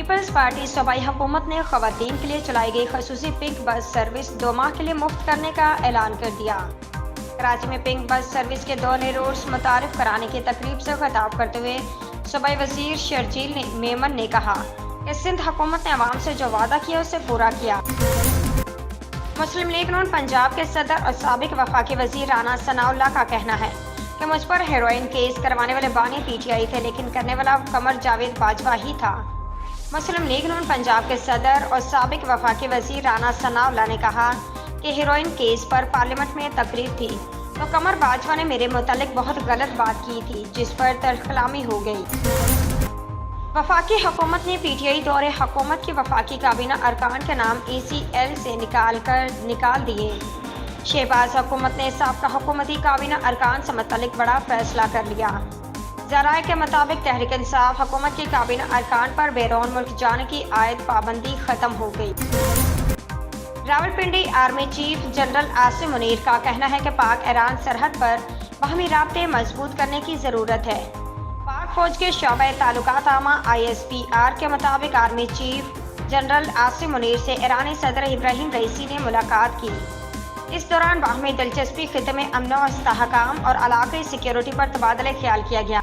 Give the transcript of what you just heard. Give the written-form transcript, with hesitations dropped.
Peoples party صوبائی حکومت نے خواتین کے لیے چلائی گئی خصوصی پنک بس سروس 2 ماہ کے لیے مفت کرنے کا اعلان کر دیا۔ کراچی میں پنک بس سروس کے 2 نئے روٹس متعارف کرانے کی تقریب سے خطاب کرتے ہوئے صوبائی وزیر شرجیل میمن نے کہا کہ سندھ حکومت نے عوام سے جو وعدہ کیا اسے پورا کیا۔ مسلم لیگ نون پنجاب کے صدر اور سابق وفاقی وزیر رانا ثناء اللہ کا کہنا ہے کہ مجھ پر ہیروئن کیس کروانے والے بانی پی ٹی آئی تھے، لیکن کرنے والا قمر جاوید باجوہ ہی تھا۔ مسلم لیگ نون پنجاب کے صدر اور سابق وفاقی وزیر رانا ثناء اللہ نے کہا کہ ہیروئن کیس پر پارلیمنٹ میں تقریر تھی تو قمر باجوہ نے میرے متعلق بہت غلط بات کی تھی، جس پر طرز کلامی ہو گئی۔ وفاقی حکومت نے پی ٹی آئی دور حکومت کی وفاقی کابینہ ارکان کے نام ECL سے نکال دیے۔ شہباز حکومت نے سابقہ حکومتی کابینہ ارکان سے متعلق بڑا فیصلہ کر لیا۔ ذرائع کے مطابق تحریک انصاف حکومت کے کابینہ ارکان پر بیرون ملک جانے کی عائد پابندی ختم ہو گئی۔ Rawalpindi army chief general Asim Munir کا کہنا ہے کہ پاک ایران سرحد پر باہمی رابطے مضبوط کرنے کی ضرورت ہے۔ پاک فوج کے شعبہ تعلقات عامہ ISPR کے مطابق army chief general Asim Munir سے ایرانی صدر ابراہیم رئیسی نے ملاقات کی۔ اس دوران باہمی دلچسپی، خطے میں امن و استحکام اور علاقائی سیکیورٹی پر تبادلہ خیال کیا گیا۔